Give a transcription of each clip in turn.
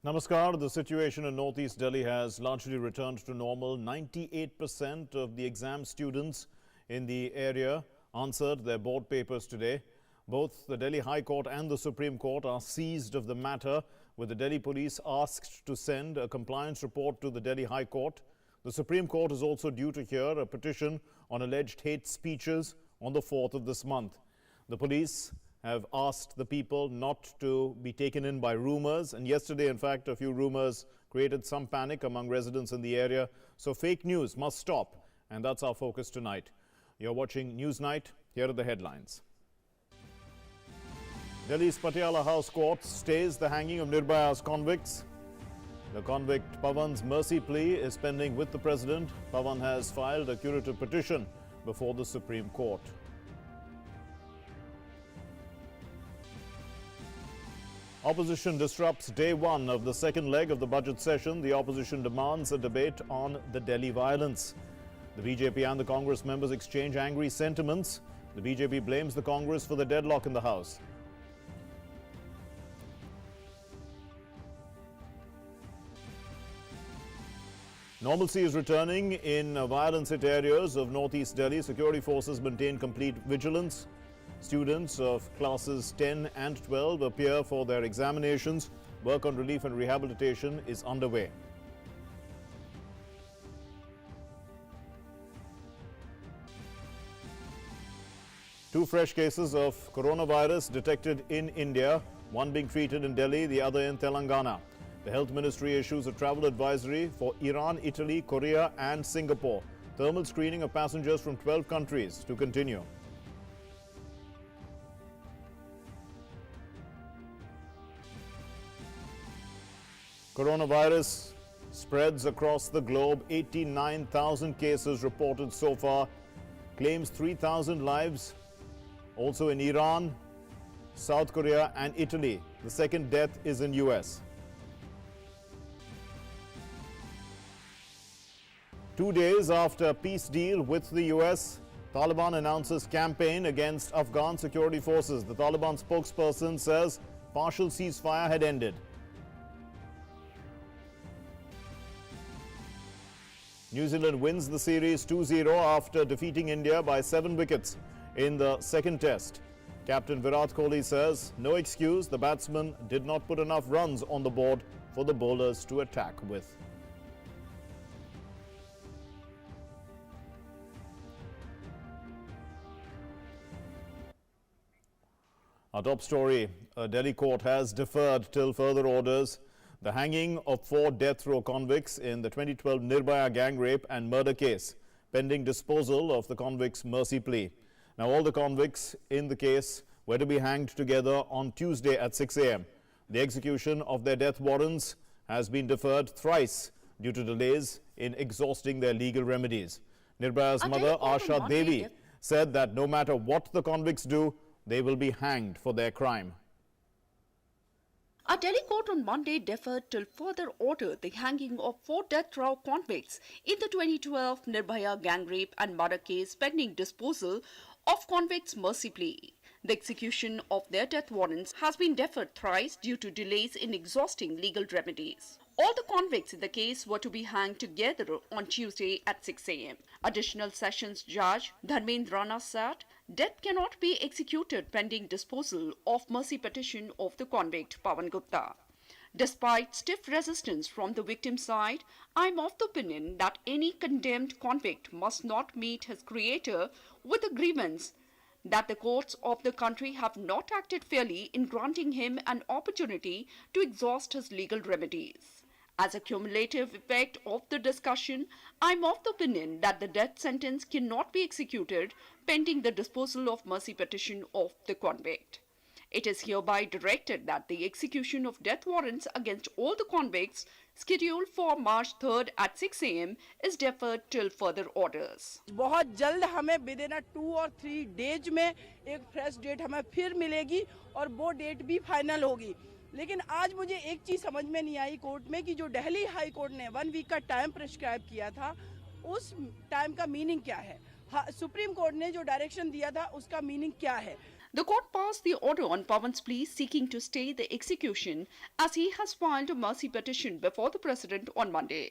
Namaskar. The situation in northeast Delhi has largely returned to normal. 98% of the exam students in the area answered their board papers today. Both the Delhi High Court and the Supreme Court are seized of the matter, with the Delhi police asked to send a compliance report to the Delhi High Court. The Supreme Court is also due to hear a petition on alleged hate speeches on the 4th of this month. The police have asked the people not to be taken in by rumors, and yesterday, in fact, a few rumors created some panic among residents in the area. So fake news must stop, and that's our focus tonight. You're watching Newsnight. Here are the headlines. Delhi's Patiala House Court stays the hanging of Nirbhaya's convicts. The convict Pawan's mercy plea is pending with the president. Pawan has filed a curative petition before the Supreme Court. Opposition disrupts day one of the second leg of the budget session. The opposition demands a debate on the Delhi violence. The BJP and the Congress members exchange angry sentiments. The BJP blames the Congress for the deadlock in the House. Normalcy is returning in violence-hit areas of northeast Delhi. Security forces maintain complete vigilance. Students of classes 10 and 12 appear for their examinations. Work on relief and rehabilitation is underway. Two fresh cases of coronavirus detected in India, one being treated in Delhi, the other in Telangana. The Health Ministry issues a travel advisory for Iran, Italy, Korea and Singapore. Thermal screening of passengers from 12 countries to continue. Coronavirus spreads across the globe. 89,000 cases reported so far. Claims 3,000 lives. Also in Iran, South Korea and Italy. The second death is in US. 2 days after peace deal with the US, Taliban announces campaign against Afghan security forces. The Taliban spokesperson says partial ceasefire had ended. New Zealand wins the series 2-0 after defeating India by 7 wickets in the second test. Captain Virat Kohli says no excuse, the batsman did not put enough runs on the board for the bowlers to attack with. Our top story, a Delhi court has deferred till further orders the hanging of 4 death row convicts in the 2012 Nirbhaya gang rape and murder case, pending disposal of the convicts' mercy plea. Now, all the convicts in the case were to be hanged together on Tuesday at 6 a.m. The execution of their death warrants has been deferred thrice due to delays in exhausting their legal remedies. Nirbhaya's mother, Asha Devi, said that no matter what the convicts do, they will be hanged for their crime. A Delhi court on Monday deferred till further order the hanging of 4 death row convicts in the 2012 Nirbhaya gang rape and murder case pending disposal of convicts' mercy plea. The execution of their death warrants has been deferred thrice due to delays in exhausting legal remedies. All the convicts in the case were to be hanged together on Tuesday at 6 a.m. Additional Sessions Judge Dharmendra Rana said death cannot be executed pending disposal of mercy petition of the convict Pawan Gupta. Despite stiff resistance from the victim side, I am of the opinion that any condemned convict must not meet his creator with a grievance that the courts of the country have not acted fairly in granting him an opportunity to exhaust his legal remedies. As a cumulative effect of the discussion, I am of the opinion that the death sentence cannot be executed pending the disposal of mercy petition of the convict. It is hereby directed that the execution of death warrants against all the convicts scheduled for March 3rd at 6 a.m. is deferred till further orders. बहुत जल्द हमें within 2 or 3 days में एक fresh date हमें फिर मिलेगी और वो डेट भी फाइनल होगी. लेकिन आज मुझे एक चीज समझ में नहीं आई कोर्ट में कि जो दिल्ली हाई कोर्ट ने 1 वीक का टाइम प्रिस्क्राइब किया था, उस टाइम का मीनिंग क्या है. सुप्रीम कोर्ट ने जो डायरेक्शन दिया था उसका मीनिंग क्या है. The court passed the order on Pawan's plea seeking to stay the execution as he has filed a mercy petition before the president on Monday.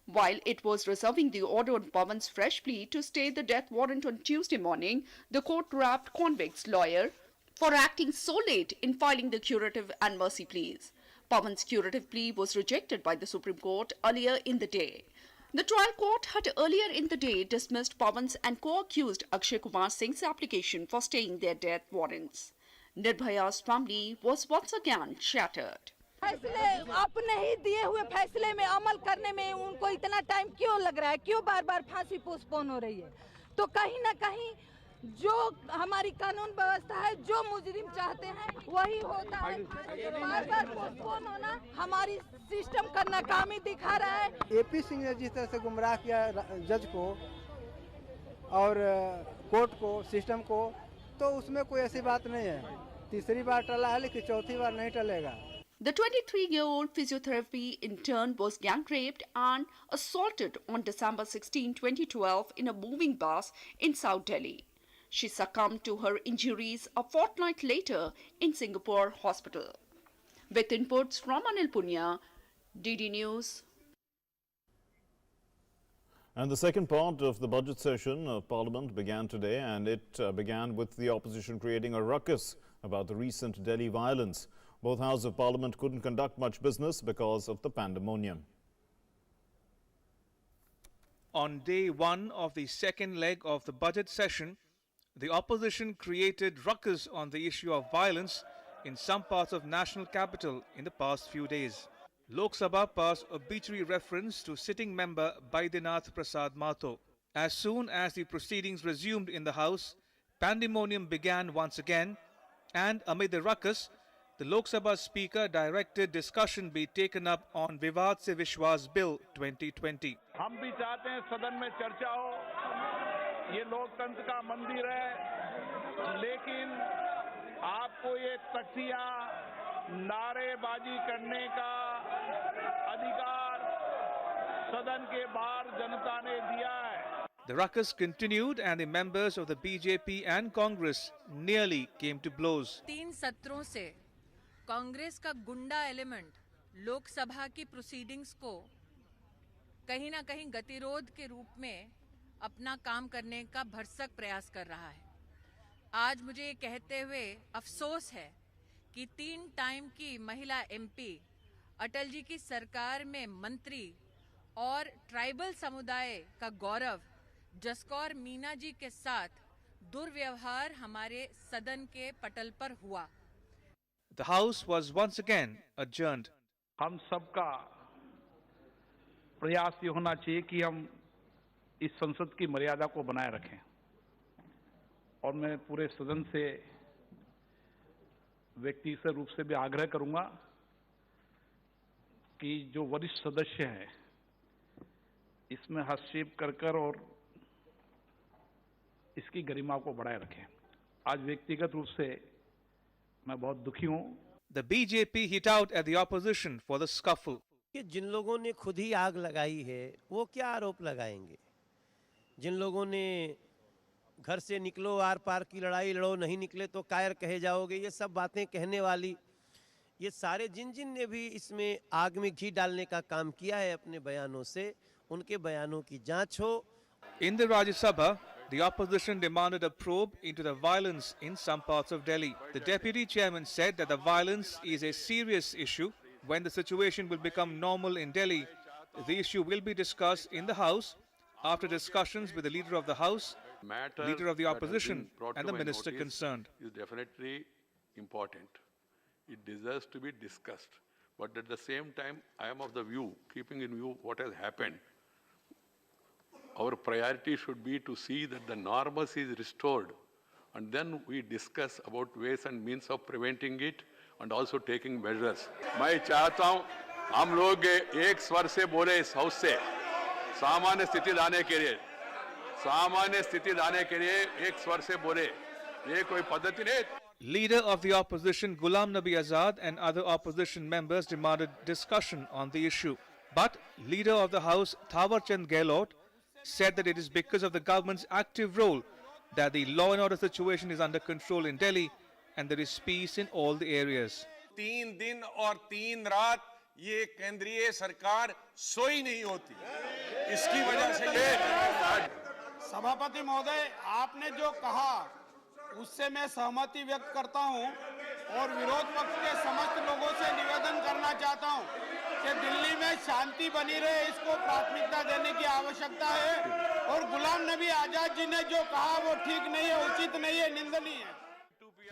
While it was reserving the order on Pawan's fresh plea to stay the death warrant on Tuesday morning, the court rapped convicts' lawyer for acting so late in filing the curative and mercy pleas. Pawan's curative plea was rejected by the Supreme Court earlier in the day. The trial court had earlier in the day dismissed Pawan's and co-accused Akshay Kumar Singh's application for staying their death warrants. Nirbhaya's family was once again shattered. फैसले अपने ही दिए हुए फैसले में अमल करने में उनको इतना टाइम क्यों लग रहा है, क्यों बार बार फांसी पोस्टपोन हो रही है? तो कहीं ना कहीं जो हमारी कानून व्यवस्था है, जो मुजरिम चाहते हैं वही होता है। बार बार पोस्टपोन होना हमारी सिस्टम का नाकामी दिखा रहा है। एपी सिंह ने जिस तरह से गुमराह किया जज को और कोर्ट को, सिस्टम को, तो उसमें कोई ऐसी बात नहीं है। तीसरी बार टला है लेकिन चौथी बार नहीं टलेगा। The 23-year-old physiotherapy intern was gang raped and assaulted on December 16, 2012 in a moving bus in South Delhi. She succumbed to her injuries a fortnight later in Singapore hospital. With inputs from Anil Punya, DD News. And the second part of the budget session of Parliament began today, and it began with the opposition creating a ruckus about the recent Delhi violence. Both houses of Parliament couldn't conduct much business because of the pandemonium. On day one of the second leg of the budget session, the opposition created ruckus on the issue of violence in some parts of national capital in the past few days. Lok Sabha passed obituary reference to sitting member Baidyanath Prasad Mato. As soon as the proceedings resumed in the House, pandemonium began once again, and amid the ruckus, the Lok Sabha Speaker directed discussion be taken up on Vivad Se Vishwas Bill 2020. हम भी चाहते हैं सदन में चर्चा हो, ये लोकतंत्र का मंदिर है, लेकिन आपको ये तख्तियां नारेबाजी करने का अधिकार सदन के बाहर जनता ने दिया है. The ruckus continued and the members of the BJP and Congress nearly came to blows. 3 सत्रों से कांग्रेस का गुंडा एलिमेंट लोकसभा की प्रोसीडिंग्स को कहीं ना कहीं गतिरोध के रूप में अपना काम करने का भरसक प्रयास कर रहा है. आज मुझे ये कहते हुए अफसोस है कि 3 टाइम की महिला एमपी, अटल जी की सरकार में मंत्री और ट्राइबल समुदाय का गौरव जसकौर मीना जी के साथ दुर्व्यवहार हमारे सदन के पटल पर हुआ. The House was once again adjourned. हम सबका प्रयास ये होना चाहिए कि हम इस संसद की मर्यादा को बनाए रखें, और मैं पूरे सदन से व्यक्तिगत रूप से भी आग्रह करूंगा कि जो वरिष्ठ सदस्य हैं इसमें हस्तक्षेप कर और इसकी गरिमा को बढ़ाए रखें. आज व्यक्तिगत रूप से मैं बहुत दुखी हूं. The BJP hit out at the opposition for the scuffle. कि जिन लोगों ने खुद ही आग लगाई है वो क्या आरोप लगाएंगे? जिन लोगों ने घर से निकलो आर पार की लड़ाई लड़ो, नहीं निकले तो कायर कहे जाओगे, ये सब बातें कहने वाली, ये सारे जिन जिन ने भी इसमें आग में घी डालने का काम किया है अपने बयानों से, उनके बयानों की जांच हो. In the Rajya Sabha, the opposition demanded a probe into the violence in some parts of Delhi. The deputy chairman said that the violence is a serious issue. When the situation will become normal in Delhi, the issue will be discussed in the House after discussions with the leader of the House, leader of the opposition and the minister concerned. Is definitely important. It deserves to be discussed. But at the same time, I am of the view, keeping in view what has happened, our priority should be to see that the normalcy is restored, and then we discuss about ways and means of preventing it and also taking measures. मैं चाहता हूँ हम लोग एक स्वर से बोले इस हाउस से सामान्य स्थिति लाने के लिए एक स्वर से बोले, ये कोई पद्धति नहीं. Leader of the opposition Ghulam Nabi Azad and other opposition members demanded discussion on the issue. But leader of the House Thawar Chand Gehlot said that it is because of the government's active role that the law and order situation is under control in Delhi and there is peace in all the areas. 3 दिन और 3 रात ये केंद्रीय सरकार सोई नहीं होती, इसकी वजह से ये सभापति महोदय, आपने जो कहा उससे मैं सहमति व्यक्त करता हूं और विरोध पक्ष के समस्त लोगों से निवेदन करना चाहता हूं कि दिल्ली में शांति बनी रहे, इसको प्राथमिकता देने की आवश्यकता है और गुलाम नबी आजाद जी ने जो कहा वो ठीक नहीं है, उचित नहीं है, निंदनीय है।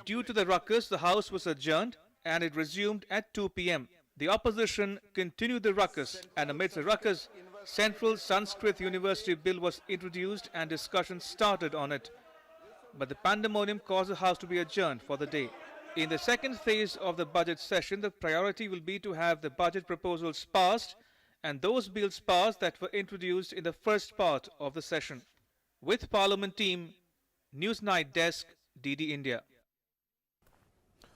Due to the ruckus, the House was adjourned and it resumed at 2 p.m. The opposition continued the ruckus, and amidst the ruckus, Central Sanskrit University Bill was introduced and discussion started on it. But the pandemonium caused the House to be adjourned for the day. In the second phase of the budget session, the priority will be to have the budget proposals passed and those bills passed that were introduced in the first part of the session. With Parliament team, News Night Desk, DD India.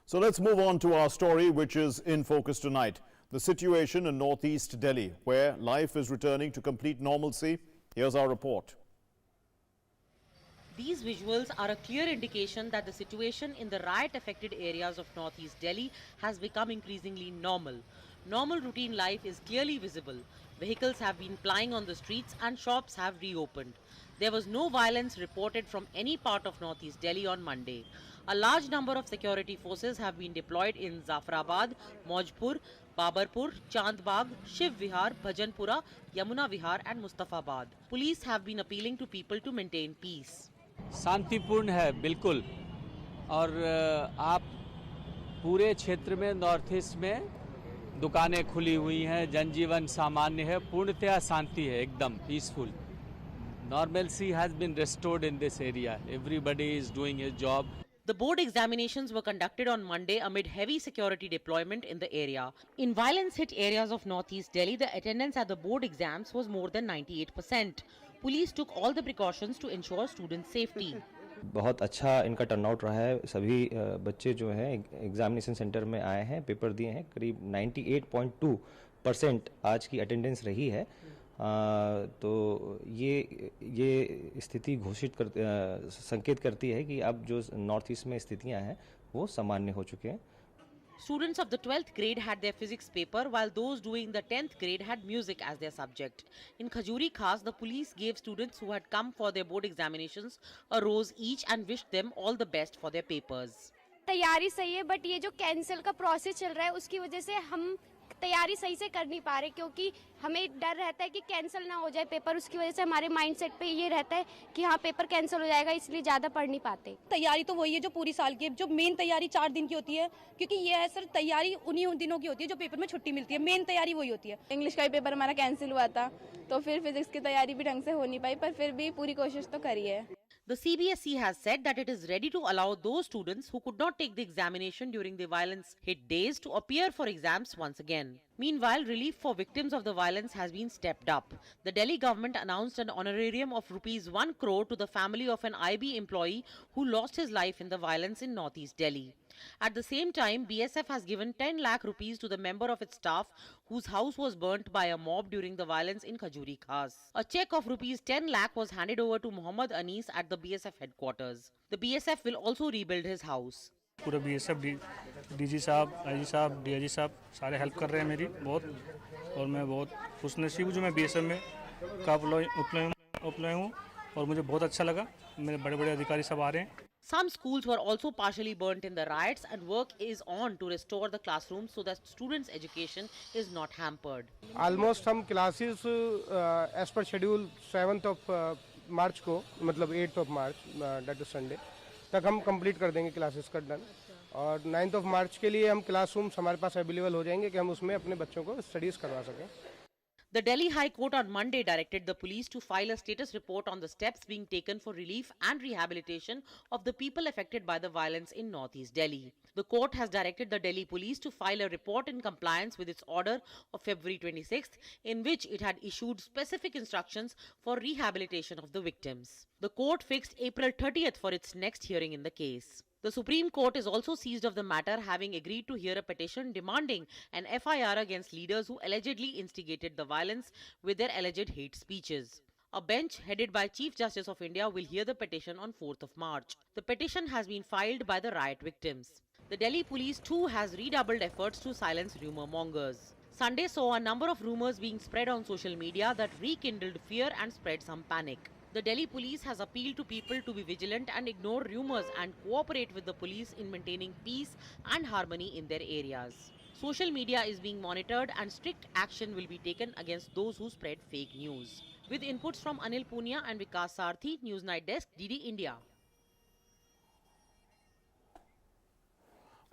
So let's move on to our story, which is in focus tonight. The situation in northeast Delhi, where life is returning to complete normalcy. Here's our report. These visuals are a clear indication that the situation in the riot-affected areas of northeast Delhi has become increasingly normal. Normal routine life is clearly visible. Vehicles have been plying on the streets and shops have reopened. There was no violence reported from any part of northeast Delhi on Monday. A large number of security forces have been deployed in Zafrabad, Maujpur, Babarpur, Chandbagh, Shiv Vihar, Bhajanpura, Yamuna Vihar and Mustafabad. Police have been appealing to people to maintain peace. शांतिपूर्ण है बिल्कुल, और आप पूरे क्षेत्र में north east में दुकानें खुली हुई हैं, जनजीवन सामान्य है, पूर्णतया शांति है, एकदम peaceful. Normalcy has been restored in this area. Everybody is doing his job. The board examinations were conducted on Monday amid heavy security deployment in the area. In violence-hit areas of northeast Delhi, the attendance at the board exams was more than 98%. Police took all the precautions to ensure students' safety. बहुत अच्छा इनका turnout रहा है. सभी बच्चे जो हैं examination centre में आए हैं, पेपर दिए हैं. करीब 98.2% आज की अटेंडेंस रही है. तो ये स्थिति संकेत करती है कि अब जो नॉर्थ ईस्ट में स्थितियां हैं वो सामान्य हो चुके हैं. Students of the 12th grade had their physics paper, while those doing the 10th grade had music as their subject. In Khajuri Khas, the police gave students who had come for their board examinations a rose each and wished them all the best for their papers. तैयारी सही है, but ये जो cancel का process चल रहा है उसकी वजह से हम तैयारी सही से कर नहीं पा रहे, क्योंकि हमें डर रहता है कि कैंसिल ना हो जाए पेपर. उसकी वजह से हमारे माइंडसेट पे ये रहता है कि हाँ पेपर कैंसिल हो जाएगा, इसलिए ज़्यादा पढ़ नहीं पाते. तैयारी तो वही है जो पूरी साल की है. जो मेन तैयारी 4 दिन की होती है, क्योंकि ये है सर तैयारी उन्हीं दिनों की होती है जो पेपर में छुट्टी मिलती है. मेन तैयारी वही होती है. इंग्लिश का भी पेपर हमारा कैंसिल हुआ था, तो फिर फिजिक्स की तैयारी भी ढंग से हो नहीं पाई, पर फिर भी पूरी कोशिश तो करी है. The CBSE has said that it is ready to allow those students who could not take the examination during the violence-hit days to appear for exams once again. Meanwhile, relief for victims of the violence has been stepped up. The Delhi government announced an honorarium of rupees 1 crore to the family of an IB employee who lost his life in the violence in northeast Delhi. At the same time, BSF has given 10 lakh rupees to the member of its staff whose house was burnt by a mob during the violence in Khajuri Khas. A check of rupees 10 lakh was handed over to Muhammad Anis at the BSF headquarters. The BSF will also rebuild his house. पूरा BSF DG साहब, IG साहब, DIG साहब सारे help कर रहे हैं मेरी बहुत, और मैं बहुत खुशनसीब हूँ जो मैं BSF में का अप्लाई हूँ और मुझे बहुत अच्छा लगा. मेरे बड़े-बड़े अधिकारी सब आ रहे हैं. Some schools were also partially burnt in the riots, and work is on to restore the classrooms so that students' education is not hampered. Almost हम classes as per schedule 7th of March को, मतलब 8th of March, that is Sunday, तक हम complete कर देंगे classes का done. और 9th of March के लिए हम classrooms हमारे पास available हो जाएंगे कि हम उसमें अपने बच्चों को studies करवा सकें. The Delhi High Court on Monday directed the police to file a status report on the steps being taken for relief and rehabilitation of the people affected by the violence in northeast Delhi. The court has directed the Delhi police to file a report in compliance with its order of February 26th, in which it had issued specific instructions for rehabilitation of the victims. The court fixed April 30th for its next hearing in the case. The Supreme Court is also seized of the matter, having agreed to hear a petition demanding an FIR against leaders who allegedly instigated the violence with their alleged hate speeches. A bench headed by Chief Justice of India will hear the petition on 4th of March. The petition has been filed by the riot victims. The Delhi police too has redoubled efforts to silence rumour mongers. Sunday saw a number of rumours being spread on social media that rekindled fear and spread some panic. The Delhi police has appealed to people to be vigilant and ignore rumours and cooperate with the police in maintaining peace and harmony in their areas. Social media is being monitored and strict action will be taken against those who spread fake news. With inputs from Anil Punia and Vikas Sarthi, News Night Desk, DD India.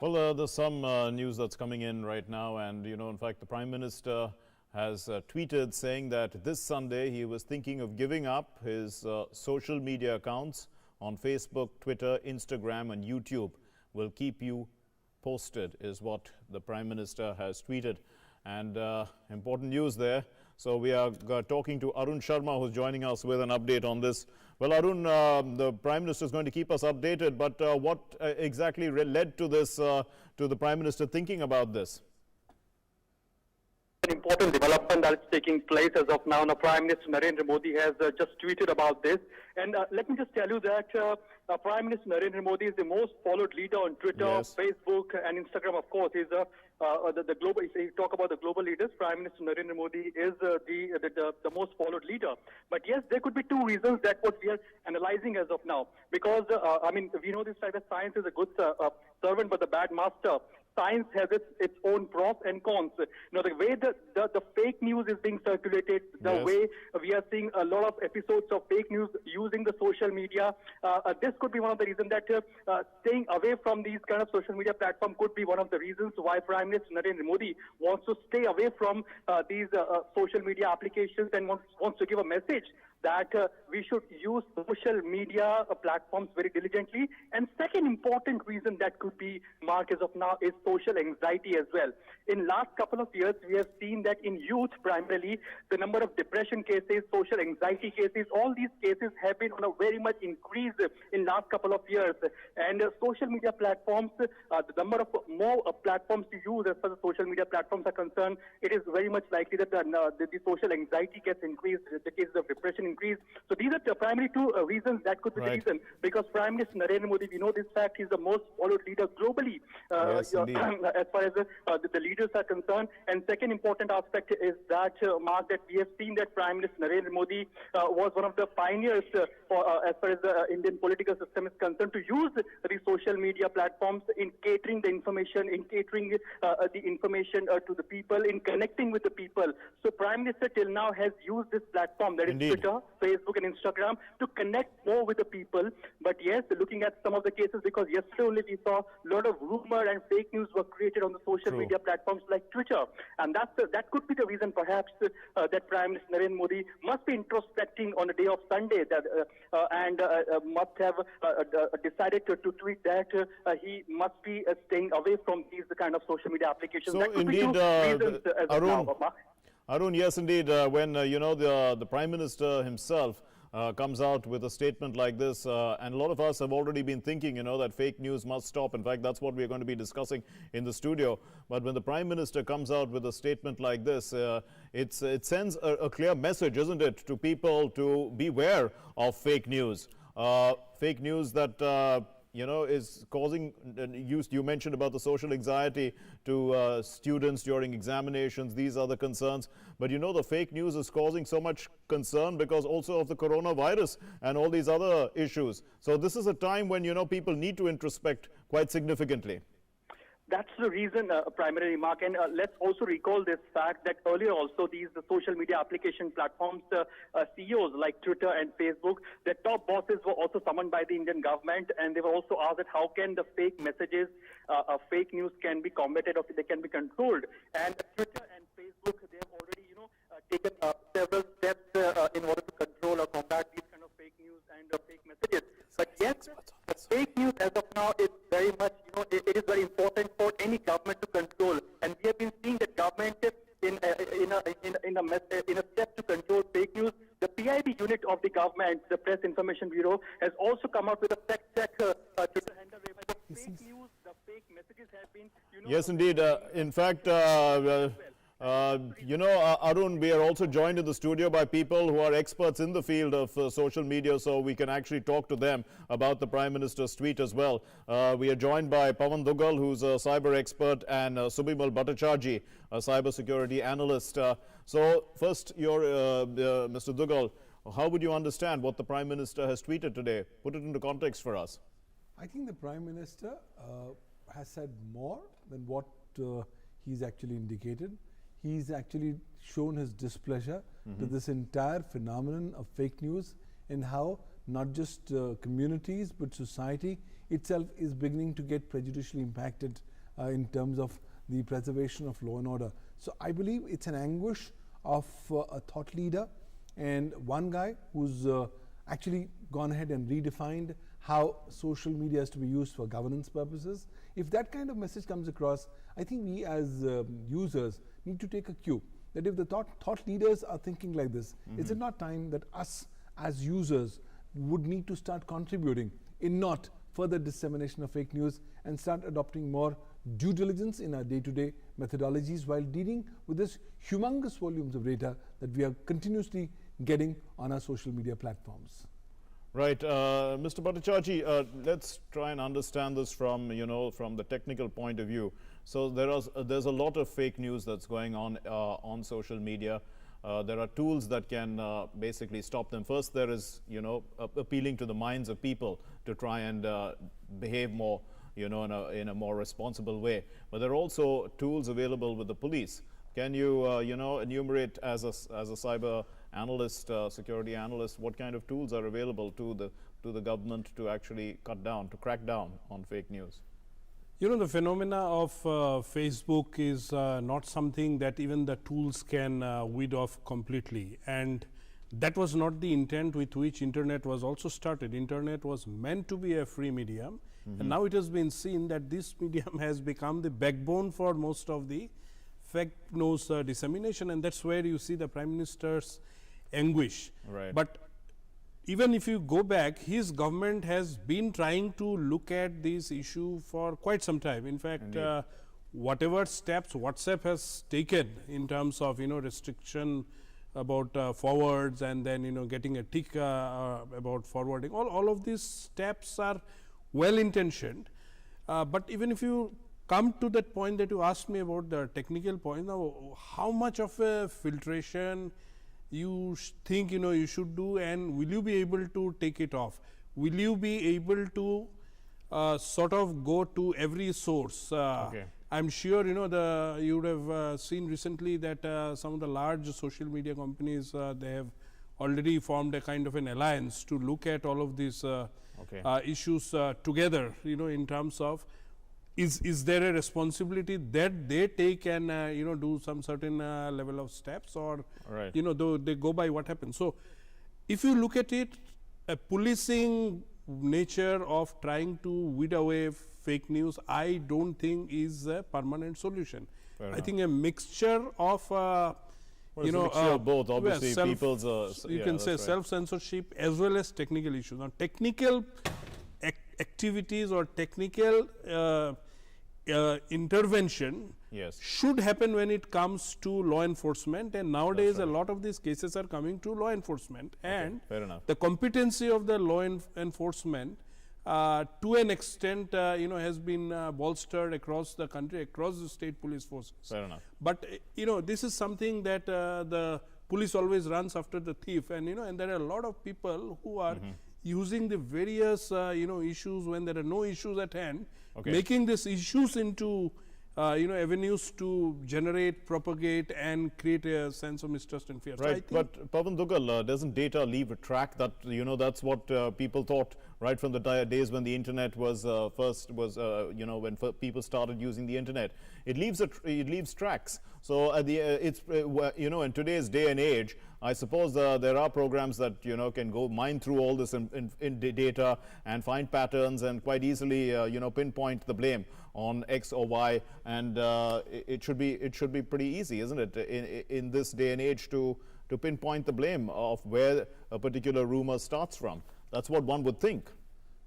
Well, there's some news that's coming in right now, and in fact, the Prime Minister has tweeted saying that this Sunday he was thinking of giving up his social media accounts on Facebook, Twitter, Instagram, and YouTube. Will keep you posted, is what the Prime Minister has tweeted. And important news there. So we are talking to Arun Sharma, who's joining us with an update on this. Well, Arun, the Prime Minister is going to keep us updated, but what exactly led to this, to the Prime Minister thinking about this? An important development that is taking place as of now. Now, Prime Minister Narendra Modi has just tweeted about this. And let me just tell you that Prime Minister Narendra Modi is the most followed leader on Twitter, Facebook, and Instagram. Of course, he's the global. If you talk about the global leaders, Prime Minister Narendra Modi is the most followed leader. But yes, there could be two reasons that what we are analyzing as of now. Because I mean, we know this type of science is a good servant, but the bad master. Science has its own pros and cons. The way the fake news is being circulated, the way we are seeing a lot of episodes of fake news using the social media, this could be one of the reasons that staying away from these kind of social media platforms could be one of the reasons why Prime Minister Narendra Modi wants to stay away from these social media applications and wants to give a message that we should use social media platforms very diligently. And second important reason that could be marked as of now is social anxiety as well. In last couple of years, we have seen that in youth primarily, the number of depression cases, social anxiety cases, all these cases have been on a very much increase in last couple of years. And social media platforms, the number of more platforms to use as far as social media platforms are concerned, it is very much likely that the social anxiety gets increased, the cases of depression increase. So these are the primary two reasons that could be the reason. Because Prime Minister Narendra Modi, we know this fact, he's the most followed leader globally as far as the leaders are concerned. And second important aspect is that, Mark, that we have seen that Prime Minister Narendra Modi was one of the pioneers as far as the Indian political system is concerned to use the social media platforms in catering the information, to the people, in connecting with the people. So Prime Minister till now has used this platform, that is Twitter, Facebook and Instagram, to connect more with the people. But yes, looking at some of the cases, because yesterday only we saw a lot of rumor and fake news were created on the social media platforms like Twitter. And that could be the reason perhaps that Prime Minister Narendra Modi must be introspecting on the day of Sunday and must have decided to tweet that he must be staying away from these kind of social media applications. So that could indeed, be two reasons as of Arun, now, Arun, yes, indeed. When the Prime Minister himself comes out with a statement like this, and a lot of us have already been thinking, that fake news must stop. In fact, that's what we're going to be discussing in the studio. But when the Prime Minister comes out with a statement like this, it sends a clear message, isn't it, to people to beware of fake news. Fake news that is causing, you mentioned about the social anxiety to students during examinations. These are the concerns. But the fake news is causing so much concern because also of the coronavirus and all these other issues. So this is a time when, people need to introspect quite significantly. That's the reason, primarily, Mark. And let's also recall this fact that earlier also the social media application platforms, CEOs like Twitter and Facebook, their top bosses were also summoned by the Indian government, and they were also asked that how can the fake messages, fake news can be combated or they can be controlled. And Twitter and Facebook, they have already, taken several steps in order to control or combat these kind of fake news and fake messages. But yes, the fake news as of now is very much, it is very important for any government to control. And we have been seeing that government in a step to control fake news. The PIB unit of the government, the Press Information Bureau, has also come up with a fact check Twitter handle whereby the fake news, the fake messages have been, Yes, indeed. In fact, Arun, we are also joined in the studio by people who are experts in the field of social media, so we can actually talk to them about the Prime Minister's tweet as well. We are joined by Pavan Dugal, who's a cyber expert, and Subimal Bhattacharjee, a cyber security analyst. So first, Mr. Dugal, how would you understand what the Prime Minister has tweeted today? Put it into context for us. I think the Prime Minister has said more than what he's actually indicated. He's actually shown his displeasure to this entire phenomenon of fake news and how not just communities but society itself is beginning to get prejudicially impacted in terms of the preservation of law and order. So I believe it's an anguish of a thought leader and one guy who's actually gone ahead and redefined how social media is to be used for governance purposes. If that kind of message comes across, I think we as users need to take a cue that if the thought leaders are thinking like this, is it not time that us as users would need to start contributing in not further dissemination of fake news and start adopting more due diligence in our day-to-day methodologies while dealing with this humongous volumes of data that we are continuously getting on our social media platforms. Right, Mr. Bhattacharjee, let's try and understand this from the technical point of view. So there's a lot of fake news that's going on social media. There are tools that can basically stop them. First, there is appealing to the minds of people to try and behave more in a more responsible way. But there are also tools available with the police. Can you enumerate as a cyber analyst, security analyst, what kind of tools are available to the government to actually crack down on fake news? The phenomena of Facebook is not something that even the tools can weed off completely, and that was not the intent with which internet was also started. Internet was meant to be a free medium, and now it has been seen that this medium has become the backbone for most of the fake news dissemination, and that's where you see the Prime Minister's anguish. Right. But even if you go back, his government has been trying to look at this issue for quite some time. In fact, whatever steps WhatsApp has taken in terms of restriction about forwards and then getting a tick about forwarding, all of these steps are well intentioned. But even if you come to that point that you asked me about the technical point, now how much of a filtration you think you should do, and will you be able to take it off? Will you be able to sort of go to every source? I'm sure you would have seen recently that some of the large social media companies they have already formed a kind of an alliance to look at all of these issues together. In terms of is there a responsibility that they take and do some certain level of steps, or though they go by what happens. So if you look at it, a policing nature of trying to weed away fake news, I don't think is a permanent solution. I think a mixture of both, obviously, people's you can say self-censorship as well as technical issues. Now technical activities or technical intervention should happen when it comes to law enforcement, and nowadays a lot of these cases are coming to law enforcement, and the competency of the law enforcement to an extent has been bolstered across the country, across the state police forces. But this is something that the police always runs after the thief, and and there are a lot of people who are using the various issues when there are no issues at hand, making these issues into avenues to generate, propagate and create a sense of mistrust and fear. Right, so but Pavan Dugal, doesn't data leave a track? That that's what people thought right from the days when the internet was when people started using the internet. It leaves tracks. So it's in today's day and age, I suppose there are programs that can go mine through all this in data and find patterns and quite easily pinpoint the blame on X or Y, and it should be pretty easy, isn't it, in this day and age to pinpoint the blame of where a particular rumor starts from. That's what one would think.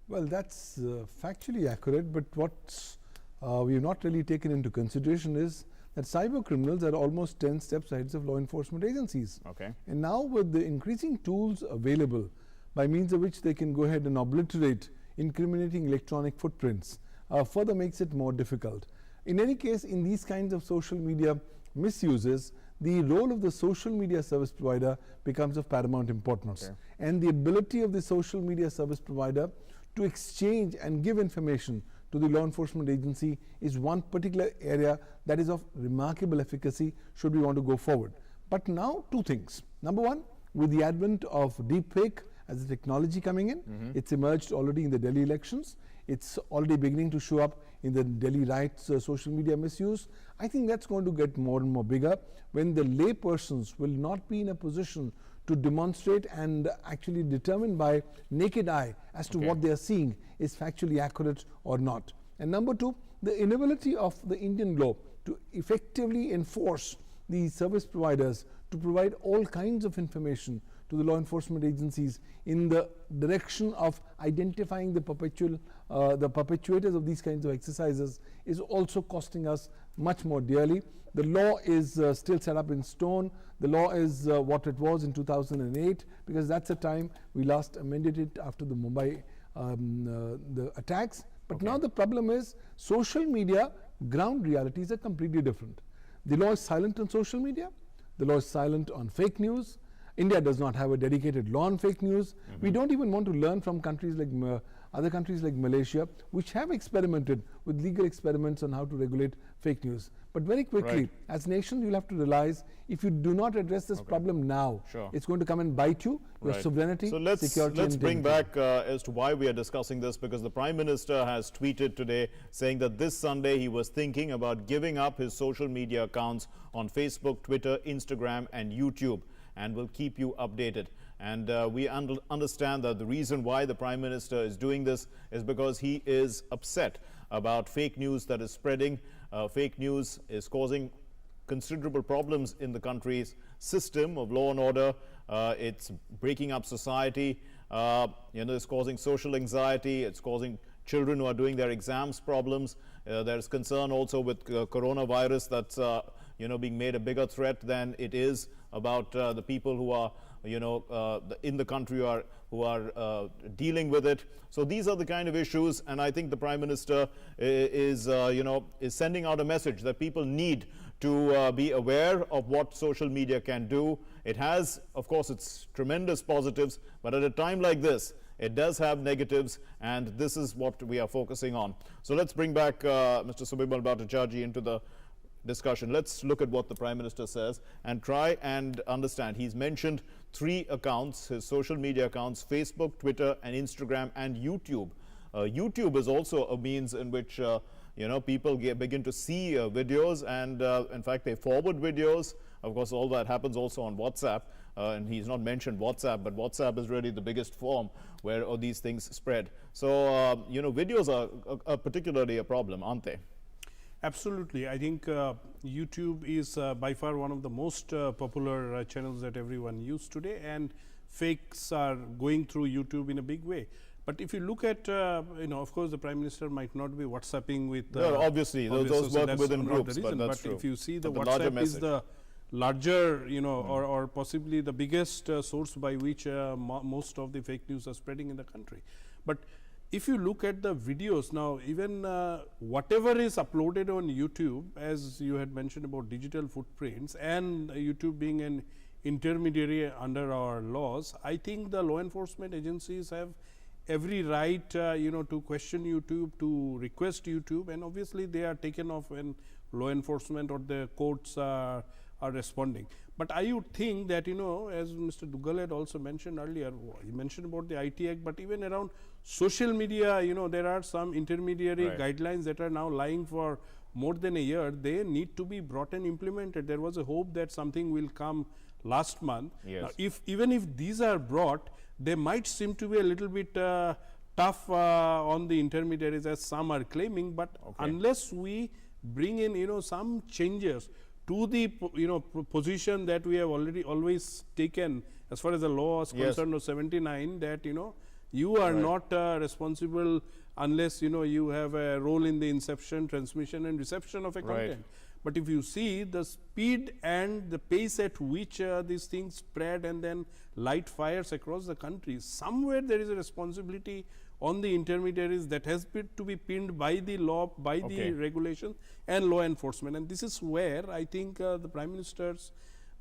Well, that's factually accurate, but what we have not really taken into consideration is that cyber criminals are almost 10 steps ahead of law enforcement agencies. Okay. And now with the increasing tools available by means of which they can go ahead and obliterate incriminating electronic footprints, further makes it more difficult. In any case, in these kinds of social media misuses, the role of the social media service provider becomes of paramount importance. Okay. And the ability of the social media service provider to exchange and give information to the law enforcement agency is one particular area that is of remarkable efficacy should we want to go forward. But now two things. Number one, with the advent of deepfake as a technology coming in, it's emerged already in the Delhi elections. It's already beginning to show up in the Delhi riots, social media misuse. I think that's going to get more and more bigger when the lay persons will not be in a position to demonstrate and actually determine by naked eye as to what they are seeing is factually accurate or not. And number two, the inability of the Indian law to effectively enforce the service providers to provide all kinds of information to the law enforcement agencies in the direction of identifying the perpetuators of these kinds of exercises is also costing us much more dearly. The law is still set up in stone. The law is what it was in 2008, because that's the time we last amended it after the Mumbai the attacks. But now the problem is social media ground realities are completely different. The law is silent on social media. The law is silent on fake news. India does not have a dedicated law on fake news. We don't even want to learn from countries like other countries like Malaysia, which have experimented with legal experiments on how to regulate fake news. But very quickly, as nations, you'll have to realize if you do not address this problem now, it's going to come and bite you, your sovereignty, security. So let's bring back as to why we are discussing this, because the Prime Minister has tweeted today saying that this Sunday he was thinking about giving up his social media accounts on Facebook, Twitter, Instagram and YouTube, and will keep you updated. And we understand that the reason why the Prime Minister is doing this is because he is upset about fake news that is spreading. Fake news is causing considerable problems in the country's system of law and order. It's breaking up society. It's causing social anxiety. It's causing children who are doing their exams problems. There's concern also with coronavirus that's being made a bigger threat than it is about the people who are in the country who are dealing with it. So these are the kind of issues, and I think the Prime Minister is sending out a message that people need to be aware of what social media can do. It has, of course, its tremendous positives, but at a time like this, it does have negatives, and this is what we are focusing on. So let's bring back Mr. Subimal Bhattacharjee into the discussion. Let's look at what the Prime Minister says and try and understand. He's mentioned 3 accounts, his social media accounts: Facebook, Twitter and Instagram and YouTube. YouTube is also a means in which people begin to see videos, and in fact they forward videos. Of course, all that happens also on WhatsApp, and he's not mentioned WhatsApp, but WhatsApp is really the biggest form where all these things spread. So videos are particularly a problem, aren't they? Absolutely. I think YouTube is by far one of the most popular channels that everyone uses today, and fakes are going through YouTube in a big way. But if you look at, of course, the Prime Minister might not be WhatsApping with. Obviously, those work within groups, but that's true. If you see the WhatsApp is the larger, or possibly the biggest source by which most of the fake news are spreading in the country. But if you look at the videos now, even whatever is uploaded on YouTube, as you had mentioned about digital footprints and YouTube being an intermediary under our laws, I think the law enforcement agencies have every right to question YouTube, to request YouTube, and obviously they are taken off when law enforcement or the courts are responding. But I would think that, as Mr. Duggal had also mentioned earlier, he mentioned about the IT Act, but even around social media, there are some intermediary guidelines that are now lying for more than a year. They need to be brought and implemented. There was a hope that something will come last month. Now, even if these are brought, they might seem to be a little bit tough on the intermediaries, as some are claiming, but unless we bring in some changes to the position that we have always taken as far as the law is concerned of 79, that you are not responsible unless you have a role in the inception, transmission and reception of a content. But if you see the speed and the pace at which these things spread and then light fires across the country, somewhere there is a responsibility on the intermediaries that has to be pinned by the law, by the regulation and law enforcement. And this is where I think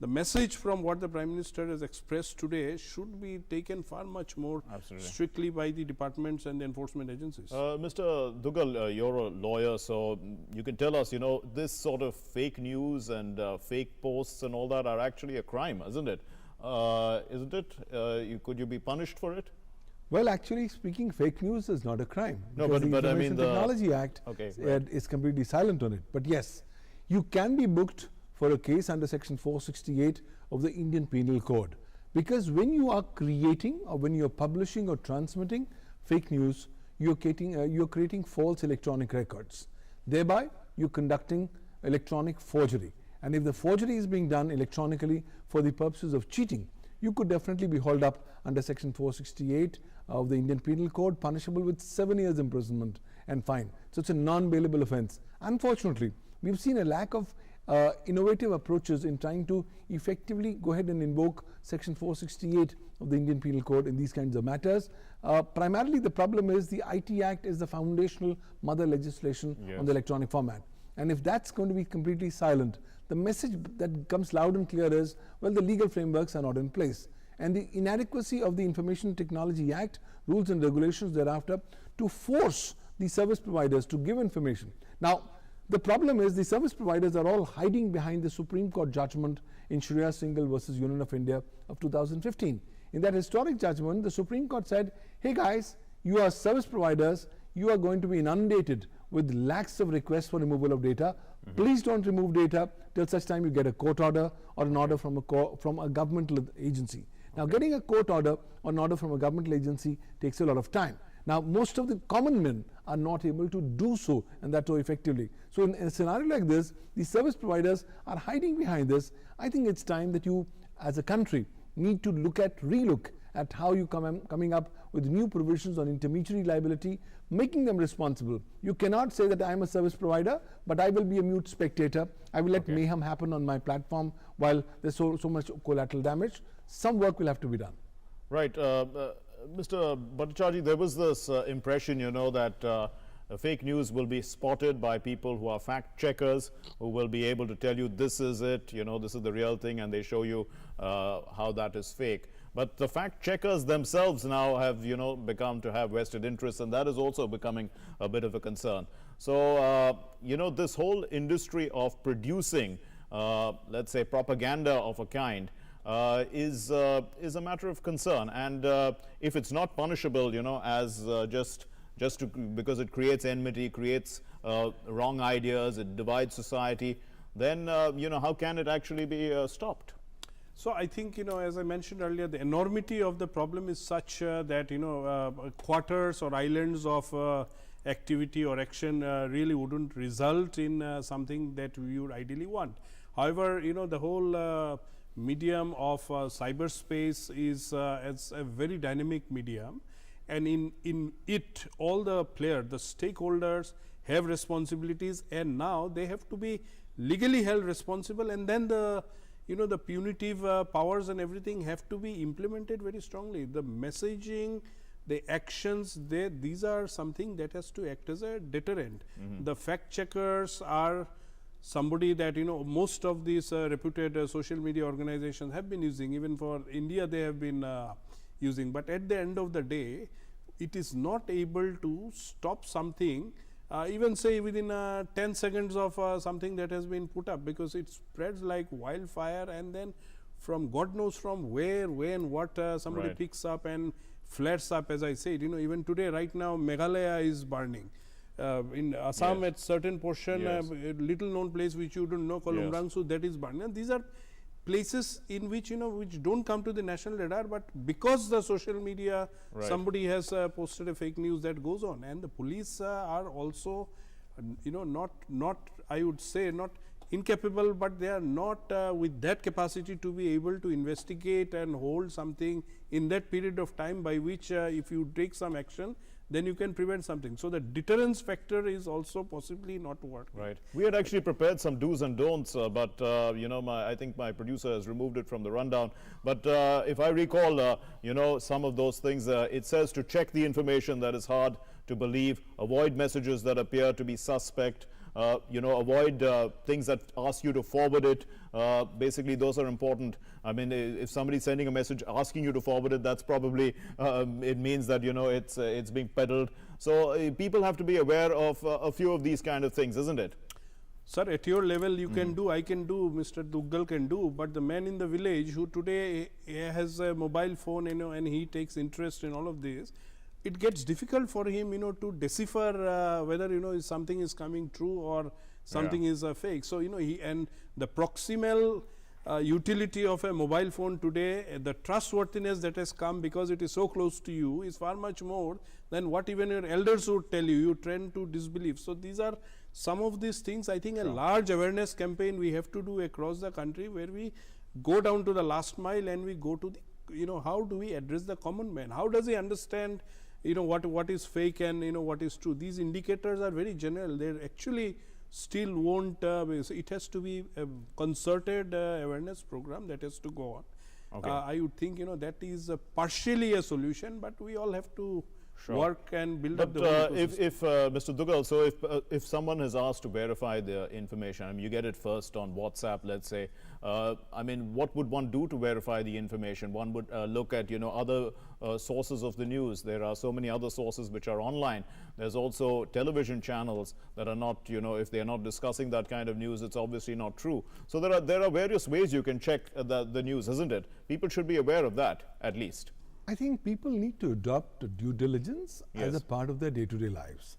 the message from what the Prime Minister has expressed today should be taken far much more strictly by the departments and the enforcement agencies. Mr. Dugal, you're a lawyer, so you can tell us, this sort of fake news and fake posts and all that are actually a crime, isn't it? Isn't it? Could you be punished for it? Well, actually speaking, fake news is not a crime. No, but the I mean the Technology Act is completely silent on it. But yes, you can be booked for a case under section 468 of the Indian Penal Code, because when you are creating or when you are publishing or transmitting fake news, you are creating false electronic records. Thereby, you are conducting electronic forgery. And if the forgery is being done electronically for the purposes of cheating, you could definitely be hauled up under section 468 of the Indian Penal Code, punishable with 7 years imprisonment and fine. So it's a non-bailable offence. Unfortunately, we've seen a lack of innovative approaches in trying to effectively go ahead and invoke section 468 of the Indian Penal Code in these kinds of matters. Primarily the problem is the IT Act is the foundational mother legislation on the electronic format. And if that's going to be completely silent, the message that comes loud and clear is, well, the legal frameworks are not in place. And the inadequacy of the Information Technology Act, rules and regulations thereafter, to force the service providers to give information. Now, the problem is the service providers are all hiding behind the Supreme Court judgment in Shreya Singhal versus Union of India of 2015. In that historic judgment, the Supreme Court said, hey guys, you are service providers, you are going to be inundated with lakhs of requests for removal of data. Please don't remove data till such time you get a court order or an order from a governmental agency. Now, getting a court order or an order from a governmental agency takes a lot of time. Now, most of the common men are not able to do so, and that so effectively. So in a scenario like this, the service providers are hiding behind this. I think it's time that you, as a country, need to relook at how you coming up with new provisions on intermediary liability, making them responsible. You cannot say that I am a service provider, but I will be a mute spectator. I will let mayhem happen on my platform while there's so much collateral damage. Some work will have to be done. Right. Mr. Bhattacharjee, there was this impression, that fake news will be spotted by people who are fact checkers, who will be able to tell you this is it, this is the real thing, and they show you how that is fake. But the fact checkers themselves now have, become to have vested interests, and that is also becoming a bit of a concern. So, this whole industry of producing, let's say, propaganda of a kind, is a matter of concern. And if it's not punishable, as because it creates enmity, creates wrong ideas, it divides society, then, how can it actually be stopped? So I think, as I mentioned earlier, the enormity of the problem is such that, quarters or islands of activity or action really wouldn't result in something that we would ideally want. However, the whole medium of cyberspace is as a very dynamic medium, and in it all the players, the stakeholders have responsibilities, and now they have to be legally held responsible, and then the punitive powers and everything have to be implemented very strongly. The messaging, the actions, these are something that has to act as a deterrent. The fact checkers are somebody that most of these reputed social media organizations have been using. Even for India they have been using, but at the end of the day it is not able to stop something, even say within 10 seconds of something that has been put up, because it spreads like wildfire, and then from God knows from where, when, what somebody picks up and flares up. As I said, even today, right now, Meghalaya is burning. In Assam, at certain portion, a little known place which you don't know, called Umrangso, that is burning. And these are places in which which don't come to the national radar, but because the social media, somebody has posted a fake news, that goes on. And the police are also not I would say not incapable, but they are not with that capacity to be able to investigate and hold something in that period of time, by which if you take some action, then you can prevent something. So the deterrence factor is also possibly not working. Right. We had actually prepared some do's and don'ts, but you know, I think my producer has removed it from the rundown. But if I recall, you know, some of those things, it says to check the information that is hard to believe, avoid messages that appear to be suspect, you know, avoid things that ask you to forward it. Basically, those are important. I mean, if somebody's sending a message asking you to forward it, that's probably, it means that, you know, it's being peddled. So people have to be aware of a few of these kind of things, isn't it? Sir, at your level, you can do, I can do, Mr. Duggal can do, but the man in the village who today has a mobile phone, you know, and he takes interest in all of this, it gets difficult for him, you know, to decipher whether, you know, something is coming true or something is a fake. So, you know, and the proximal utility of a mobile phone today, the trustworthiness that has come because it is so close to you is far much more than what even your elders would tell you. You tend to disbelieve. So, these are some of these things. I think a large awareness campaign we have to do across the country, where we go down to the last mile and we go to the, you know, how do we address the common man? How does he understand, you know, what is fake and, you know, what is true? These indicators are very general. They actually still won't, it has to be a concerted awareness program that has to go on. Okay. I would think, you know, that is partially a solution, but we all have to work and build up the if Mr. Duggal, so if someone is asked to verify the information, I mean, you get it first on WhatsApp, let's say, I mean, what would one do to verify the information? One would look at, you know, other sources of the news. There are so many other sources which are online. There's also television channels that are not, you know, if they are not discussing that kind of news, it's obviously not true. So there are various ways you can check the news, isn't it? People should be aware of that, at least. I think people need to adopt due diligence as a part of their day-to-day lives.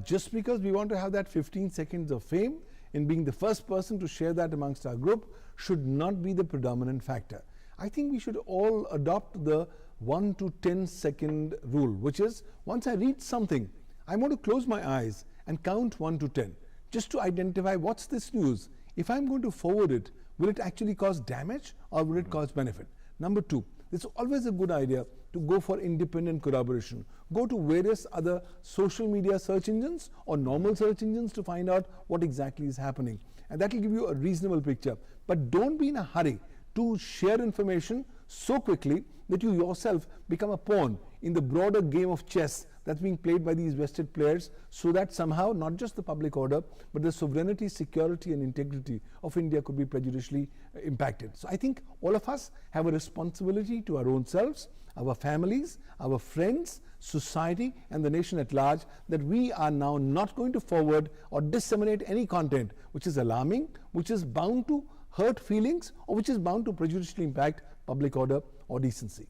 Just because we want to have that 15 seconds of fame in being the first person to share that amongst our group should not be the predominant factor. I think we should all adopt the 1 to 10 second rule, which is once I read something, I want to close my eyes and count 1 to 10 just to identify what's this news. If I'm going to forward it, will it actually cause damage or will it cause benefit? Number 2, it's always a good idea to go for independent corroboration. Go to various other social media search engines or normal search engines to find out what exactly is happening. And that will give you a reasonable picture. But don't be in a hurry to share information so quickly that you yourself become a pawn in the broader game of chess that's being played by these vested players, so that somehow not just the public order but the sovereignty, security and integrity of India could be prejudicially impacted. So I think all of us have a responsibility to our own selves, our families, our friends, society and the nation at large, that we are now not going to forward or disseminate any content which is alarming, which is bound to hurt feelings or which is bound to prejudicially impact public order or decency.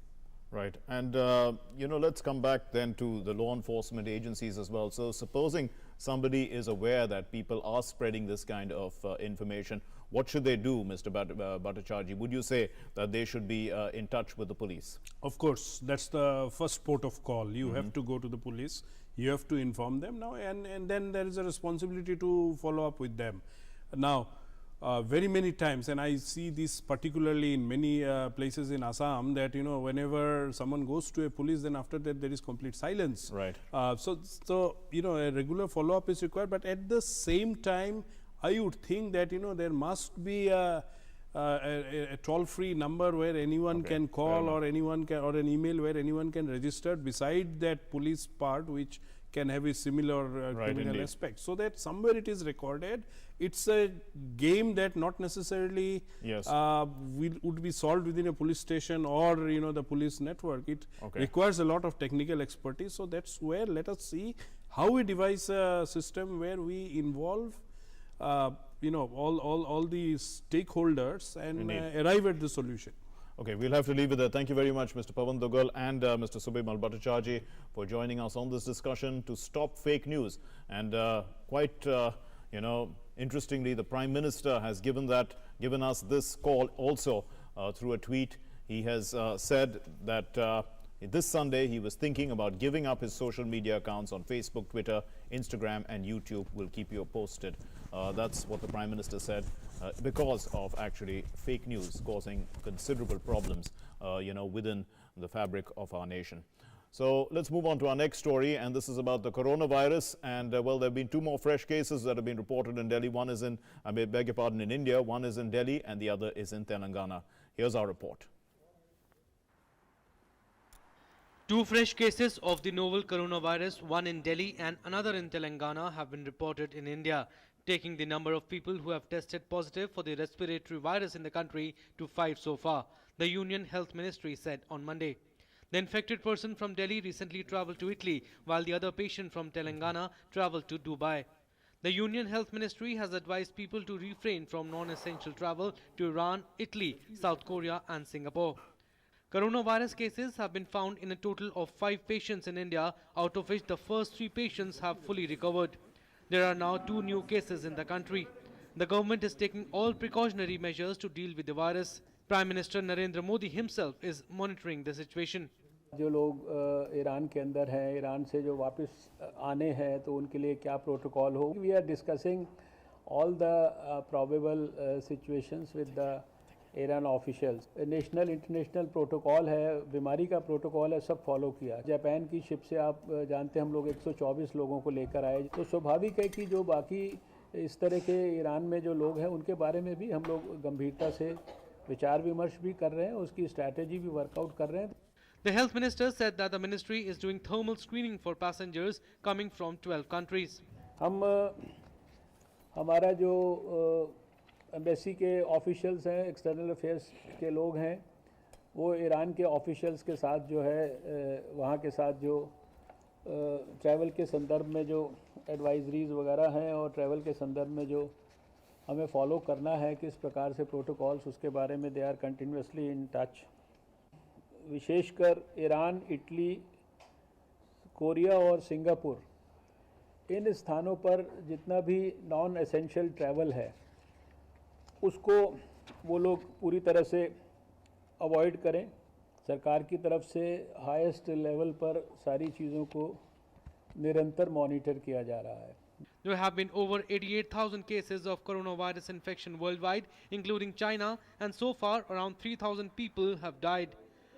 Right. And, you know, let's come back then to the law enforcement agencies as well. So supposing somebody is aware that people are spreading this kind of information, what should they do, Mr. Bhattacharjee? Would you say that they should be in touch with the police? Of course, that's the first port of call. You have to go to the police, you have to inform them now, and then there is a responsibility to follow up with them. Now, very many times, and I see this particularly in many places in Assam, that, you know, whenever someone goes to a police, then after that there is complete silence. Right. So you know, a regular follow-up is required, but at the same time, I would think that, you know, there must be a toll-free number where anyone can call, or anyone can, or an email where anyone can register beside that police part, which can have a similar criminal aspect, so that somewhere it is recorded. It's a game that not necessarily would be solved within a police station or, you know, the police network. It requires a lot of technical expertise. So that's where let us see how we devise a system where we involve you know, all the stakeholders and arrive at the solution. Okay, we'll have to leave it there. Thank you very much, Mr. Pawan Duggal and Mr. Subimal Bhattacharjee, for joining us on this discussion to stop fake news. And quite, you know, interestingly, the Prime Minister has given us this call also through a tweet. He has said that this Sunday he was thinking about giving up his social media accounts on Facebook, Twitter, Instagram and YouTube. We'll keep you posted. That's what the Prime Minister said, because of actually fake news causing considerable problems, you know, within the fabric of our nation. So let's move on to our next story, and this is about the coronavirus. And well, there have been two more fresh cases that have been reported in Delhi. One is in, I beg your pardon, in India. One is in Delhi, and the other is in Telangana. Here's our report. Two fresh cases of the novel coronavirus, one in Delhi and another in Telangana, have been reported in India, taking the number of people who have tested positive for the respiratory virus in the country to 5 so far, the Union Health Ministry said on Monday. The infected person from Delhi recently travelled to Italy, while the other patient from Telangana travelled to Dubai. The Union Health Ministry has advised people to refrain from non-essential travel to Iran, Italy, South Korea and Singapore. Coronavirus cases have been found in a total of 5 patients in India, out of which the first 3 patients have fully recovered. There are now 2 new cases in the country. The government is taking all precautionary measures to deal with the virus. Prime Minister Narendra Modi himself is monitoring the situation. जो लोग Iran के अंदर हैं, Iran से जो वापस आने हैं तो उनके लिए क्या प्रोटोकॉल हो. We are discussing all the probable situations with the Iran officials. National international protocol है, बीमारी का प्रोटोकॉल है, सब फॉलो किया. जापान की शिप से आप जानते हैं हम लोग 124 लोगों को लेकर आए, तो स्वाभाविक है कि जो बाकी इस तरह के ईरान में जो लोग हैं उनके बारे में भी हम लोग गंभीरता से विचार विमर्श भी कर रहे हैं, उसकी स्ट्रैटेजी भी वर्कआउट कर रहे हैं. The health minister said that the ministry is doing thermal screening for passengers coming from 12 countries. हम हमारा जो एम्बेसी के ऑफिशियल्स हैं, एक्सटर्नल अफेयर्स के लोग हैं, वो ईरान के ऑफिशियल्स के साथ जो है वहाँ के साथ जो ट्रैवल के संदर्भ में जो एडवाइजरीज वगैरह हैं और ट्रैवल के संदर्भ में जो हमें फॉलो करना है किस प्रकार से प्रोटोकॉल्स, उसके बारे में they are continuously in touch. विशेषकर ईरान, इटली, कोरिया और सिंगापुर, इन स्थानों पर जितना भी नॉन एसेंशियल ट्रैवल है उसको वो लोग पूरी तरह से अवॉइड करें. सरकार की तरफ से हाईएस्ट लेवल पर सारी चीज़ों को निरंतर मॉनिटर किया जा रहा है. There have been over 88,000 cases of coronavirus infection worldwide, including China, and so far around 3,000 people have died.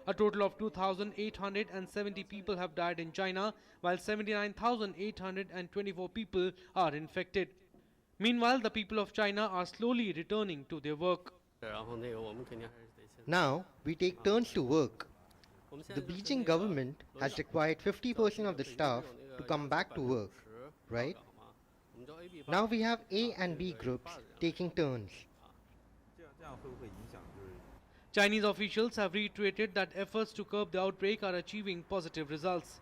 A total of 2,870 people have died in China, while 79,824 people are infected. Meanwhile, the people of China are slowly returning to their work. Now, we take turns to work. The Beijing government has required 50% of the staff to come back to work, right? Now we have A and B groups taking turns. Chinese officials have reiterated that efforts to curb the outbreak are achieving positive results.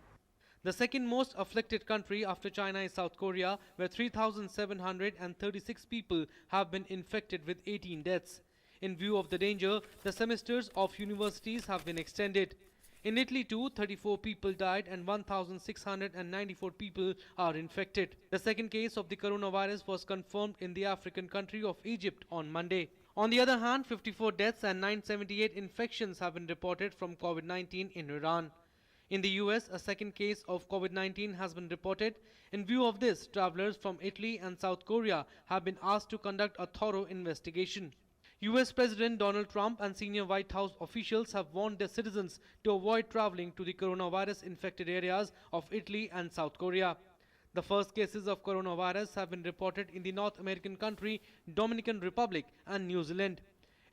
The second most afflicted country after China is South Korea, where 3,736 people have been infected with 18 deaths. In view of the danger, the semesters of universities have been extended. In Italy too, 34 people died and 1,694 people are infected. The second case of the coronavirus was confirmed in the African country of Egypt on Monday. On the other hand, 54 deaths and 978 infections have been reported from COVID-19 in Iran. In the US, a second case of COVID-19 has been reported. In view of this, travelers from Italy and South Korea have been asked to conduct a thorough investigation. US President Donald Trump and senior White House officials have warned their citizens to avoid traveling to the coronavirus-infected areas of Italy and South Korea. The first cases of coronavirus have been reported in the North American country, Dominican Republic and New Zealand.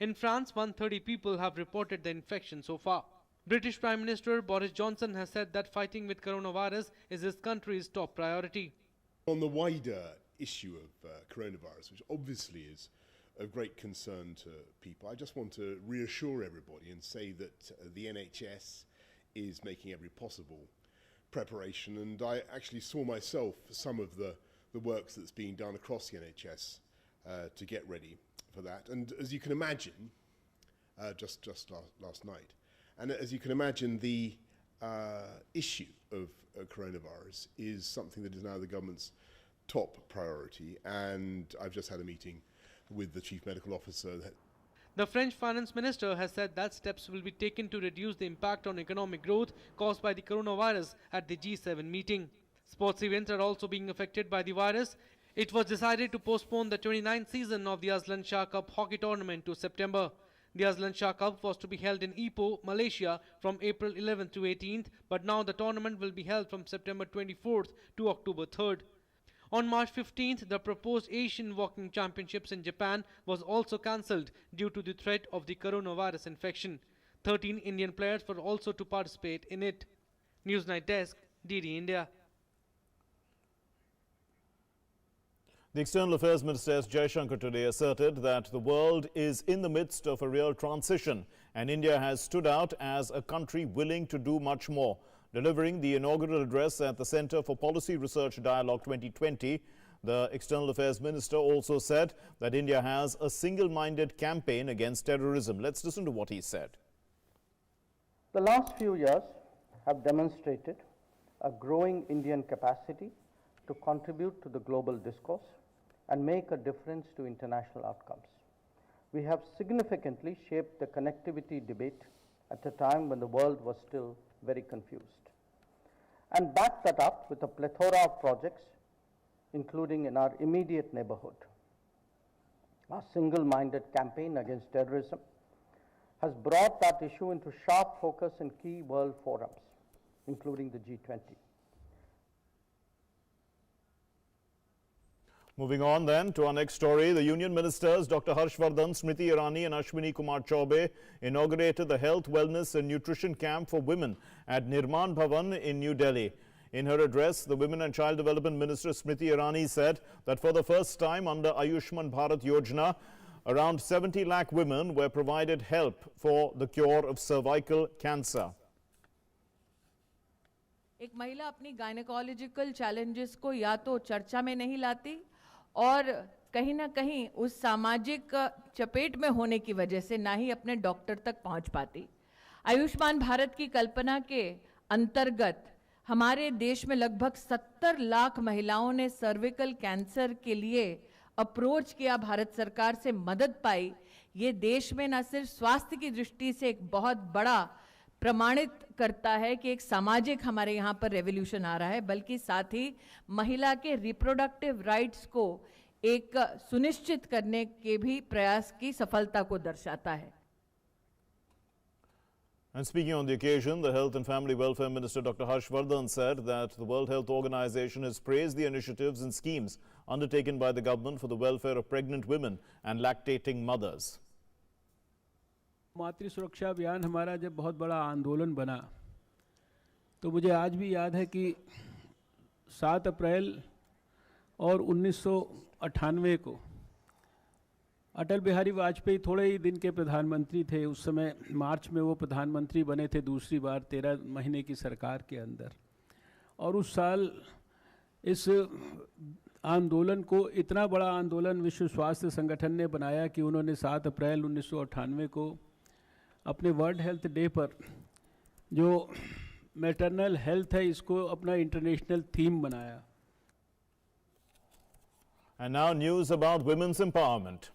In France, 130 people have reported the infection so far. British Prime Minister Boris Johnson has said that fighting with coronavirus is his country's top priority. On the wider issue of coronavirus, which obviously is of great concern to people, I just want to reassure everybody and say that the NHS is making every possible preparation, and I actually saw myself some of the works that's being done across the NHS to get ready for that. And as you can imagine, just last night, and as you can imagine, the issue of coronavirus is something that is now the government's top priority, and I've just had a meeting with the Chief Medical Officer. The French Finance Minister has said that steps will be taken to reduce the impact on economic growth caused by the coronavirus at the G7 meeting. Sports events are also being affected by the virus. It was decided to postpone the 29th season of the Aslan Shah Cup hockey tournament to September. The Azlan Shah Cup was to be held in Ipoh, Malaysia from April 11th to 18th, but now the tournament will be held from September 24th to October 3rd. On March 15th, the proposed Asian Walking Championships in Japan was also cancelled due to the threat of the coronavirus infection. 13 Indian players were also to participate in it. Newsnight Desk, DD India. The External Affairs Minister S. Jaishankar today asserted that the world is in the midst of a real transition and India has stood out as a country willing to do much more. Delivering the inaugural address at the Centre for Policy Research Dialogue 2020, the External Affairs Minister also said that India has a single-minded campaign against terrorism. Let's listen to what he said. The last few years have demonstrated a growing Indian capacity to contribute to the global discourse and make a difference to international outcomes. We have significantly shaped the connectivity debate at a time when the world was still very confused, and backed that up with a plethora of projects, including in our immediate neighborhood. Our single-minded campaign against terrorism has brought that issue into sharp focus in key world forums, including the G20. Moving on then to our next story, the Union Ministers Dr. Harshvardhan, Smriti Irani and Ashwini Kumar Chaubey inaugurated the Health, Wellness and Nutrition Camp for Women at Nirman Bhavan in New Delhi. In her address, the Women and Child Development Minister Smriti Irani said that for the first time under Ayushman Bharat Yojana, around 70 lakh women were provided help for the cure of cervical cancer. एक महिला अपनी gynaecological challenges को या तो चर्चा में नहीं लाती और कहीं ना कहीं उस सामाजिक चपेट में होने की वजह से ना ही अपने डॉक्टर तक पहुंच पाती। आयुष्मान भारत की कल्पना के अंतर्गत हमारे देश में लगभग 70 लाख महिलाओं ने सर्विकल कैंसर के लिए अप्रोच किया, भारत सरकार से मदद पाई। ये देश में न सिर्फ स्वास्थ्य की दृष्टि से एक बहुत बड़ा प्रमाणित करता है कि एक सामाजिक हमारे यहाँ पर रेवोल्यूशन आ रहा है, बल्कि साथ ही महिला के रिप्रोडक्टिव राइट्स को एक सुनिश्चित करने के भी प्रयास की सफलता को दर्शाता है। And speaking on the occasion, the Health and Family Welfare Minister Dr. Harshvardhan said that the World Health Organization has praised the initiatives and schemes undertaken by the government for the welfare of pregnant women and lactating mothers. मातृ सुरक्षा अभियान हमारा जब बहुत बड़ा आंदोलन बना तो मुझे आज भी याद है कि 7 अप्रैल और 1998 को अटल बिहारी वाजपेयी थोड़े ही दिन के प्रधानमंत्री थे। उस समय मार्च में वो प्रधानमंत्री बने थे दूसरी बार 13 महीने की सरकार के अंदर, और उस साल इस आंदोलन को इतना बड़ा आंदोलन विश्व स्वास्थ्य संगठन ने बनाया कि उन्होंने 7 अप्रैल 1998 को अपने वर्ल्ड हेल्थ डे पर जो मैटरनल हेल्थ है इसको अपना इंटरनेशनल थीम बनाया। And now news about women's empowerment.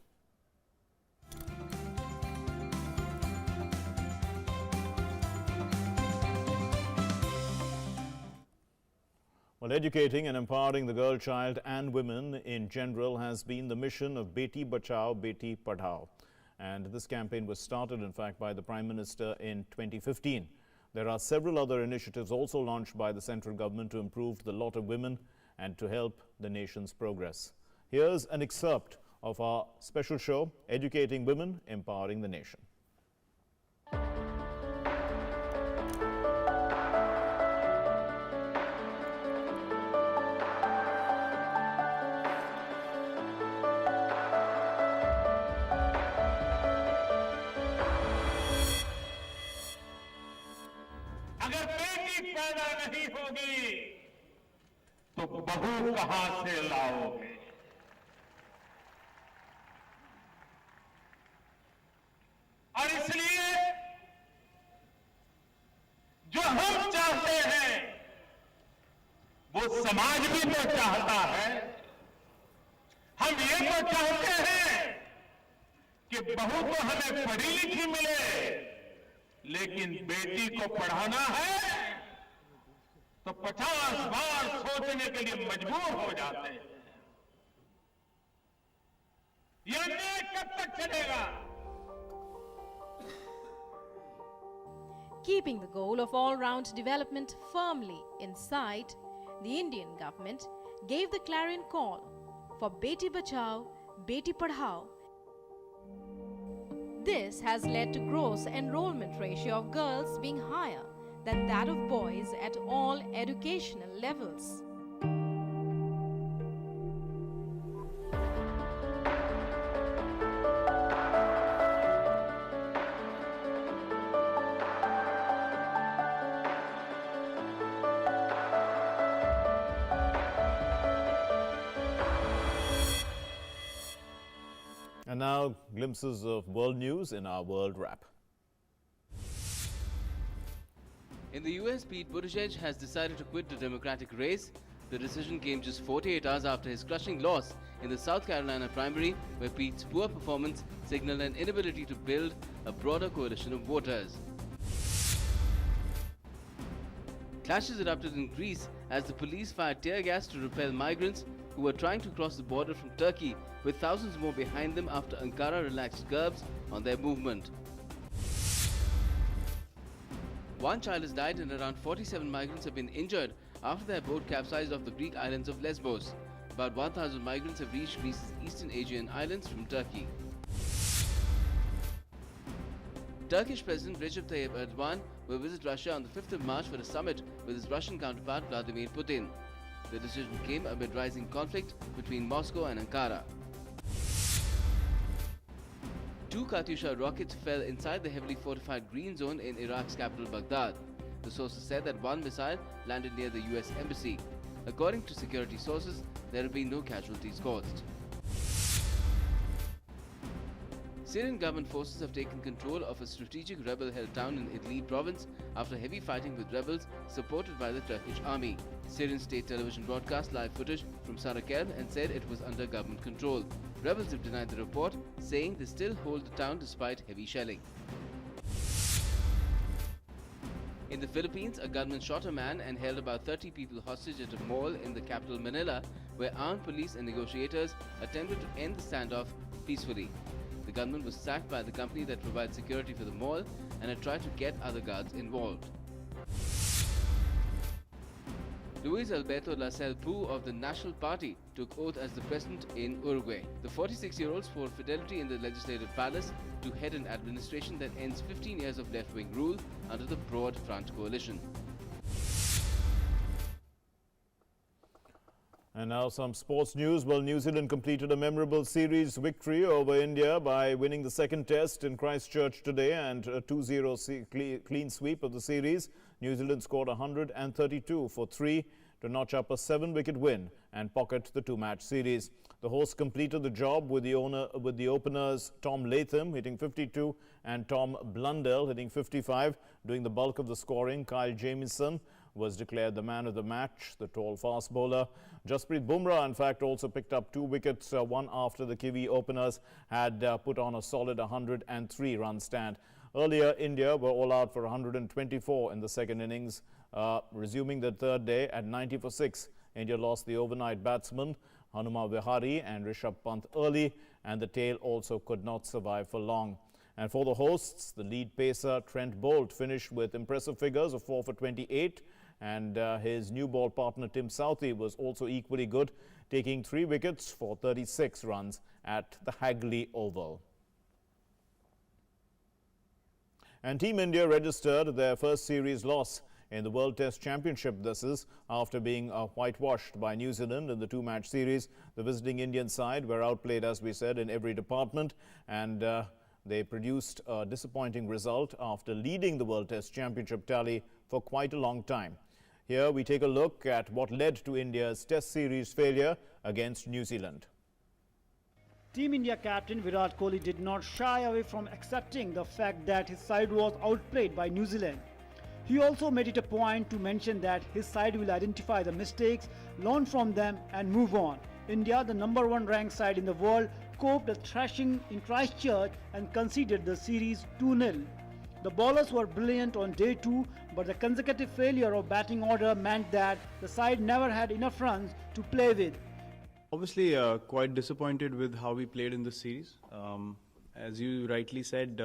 Well, educating and empowering the girl child and women in general has been the mission of Beti Bachao, Beti Padhao. And this campaign was started, in fact, by the Prime Minister in 2015. There are several other initiatives also launched by the central government to improve the lot of women and to help the nation's progress. Here's an excerpt of our special show, Educating Women, Empowering the Nation. अगर बेटी पैदा नहीं होगी तो बहू कहां से लाओगे? और इसलिए जो हम चाहते हैं वो समाज भी तो चाहता है। हम ये तो चाहते हैं कि बहू तो हमें पढ़ी लिखी मिले, लेकिन बेटी को पढ़ाना है तो 50 बार सोचने के लिए मजबूर हो जाते हैं। ये अन्याय कब तक चलेगा? Keeping the goal of all-round development firmly in sight, the Indian government gave the clarion call for Beti Bachao, Beti Padhao. This has led to gross enrollment ratio of girls being higher than that of boys at all educational levels. And now, glimpses of world news in our World Wrap. In the US, Pete Buttigieg has decided to quit the Democratic race. The decision came just 48 hours after his crushing loss in the South Carolina primary, where Pete's poor performance signaled an inability to build a broader coalition of voters. Clashes erupted in Greece as the police fired tear gas to repel migrants who were trying to cross the border from Turkey, with thousands more behind them after Ankara relaxed curbs on their movement. One child has died and around 47 migrants have been injured after their boat capsized off the Greek islands of Lesbos. About 1,000 migrants have reached Greece's eastern Aegean islands from Turkey. Turkish President Recep Tayyip Erdogan will visit Russia on the 5th of March for a summit with his Russian counterpart Vladimir Putin. The decision came amid rising conflict between Moscow and Ankara. 2 Katyusha rockets fell inside the heavily fortified green zone in Iraq's capital Baghdad. The sources said that one missile landed near the US embassy. According to security sources, there have been no casualties caused. Syrian government forces have taken control of a strategic rebel-held town in Idlib province after heavy fighting with rebels supported by the Turkish army. Syrian state television broadcast live footage from Sarıkel and said it was under government control. Rebels have denied the report, saying they still hold the town despite heavy shelling. In the Philippines, a gunman shot a man and held about 30 people hostage at a mall in the capital Manila, where armed police and negotiators attempted to end the standoff peacefully. The gunman was sacked by the company that provides security for the mall and had tried to get other guards involved. Luis Alberto Lasalle Pou of the National Party took oath as the president in Uruguay. The 46-year-old swore fidelity in the legislative palace to head an administration that ends 15 years of left-wing rule under the Broad Front coalition. And now some sports news. Well, New Zealand completed a memorable series victory over India by winning the second test in Christchurch today and a 2-0 clean sweep of the series. New Zealand scored 132 for 3 to notch up a 7-wicket win and pocket the 2-match series. The hosts completed the job with the openers Tom Latham hitting 52 and Tom Blundell hitting 55. Doing the bulk of the scoring, Kyle Jamieson was declared the man of the match. The tall fast bowler Jasprit Bumrah, in fact, also picked up 2 wickets, one after the Kiwi openers had put on a solid 103-run stand. Earlier, India were all out for 124 in the second innings. Resuming the third day at 90 for 6, India lost the overnight batsmen Hanuma Vihari and Rishabh Pant early, and the tail also could not survive for long. And for the hosts, the lead pacer Trent Boult finished with impressive figures of 4 for 28, and his new ball partner Tim Southey was also equally good, taking 3 wickets for 36 runs at the Hagley Oval. And Team India registered their first series loss in the World Test Championship. This is after being whitewashed by New Zealand in the 2-match series. The visiting Indian side were outplayed, as we said, in every department, and they produced a disappointing result after leading the World Test Championship tally for quite a long time. Here we take a look at what led to India's Test series failure against New Zealand. Team India captain Virat Kohli did not shy away from accepting the fact that his side was outplayed by New Zealand. He also made it a point to mention that his side will identify the mistakes, learn from them and move on. India, the #1 ranked side in the world, coped a thrashing in Christchurch and conceded the series 2-0. The bowlers were brilliant on day 2, but the consecutive failure of batting order meant that the side never had enough runs to play with. Obviously, quite disappointed with how we played in this series. As you rightly said,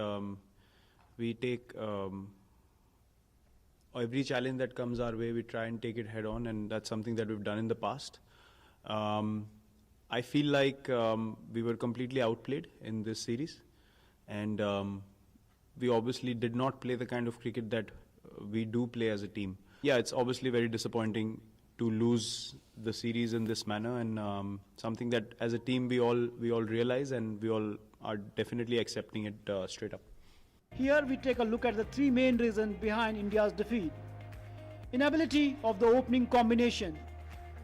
we take every challenge that comes our way, we try and take it head on, and that's something that we've done in the past. I feel like we were completely outplayed in this series, and we obviously did not play the kind of cricket that we do play as a team. Yeah, it's obviously very disappointing to lose the series in this manner, and something that as a team we all realize, and we all are definitely accepting it straight up. Here we take a look at the three main reasons behind India's defeat. Inability of the opening combination.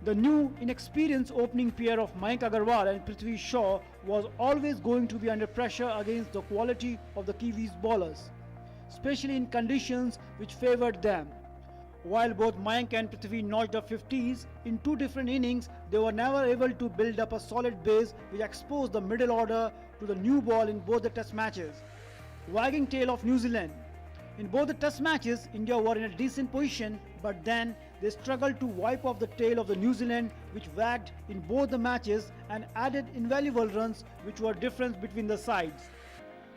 The new, inexperienced opening pair of Mayank Agarwal and Prithvi Shaw was always going to be under pressure against the quality of the Kiwis bowlers, especially in conditions which favoured them. While both Mayank and Prithvi notched up 50s, in two different innings, they were never able to build up a solid base which exposed the middle order to the new ball in both the test matches. Wagging tail of New Zealand. In both the test matches, India were in a decent position, but then they struggled to wipe off the tail of the New Zealand, which wagged in both the matches and added invaluable runs, which were difference between the sides.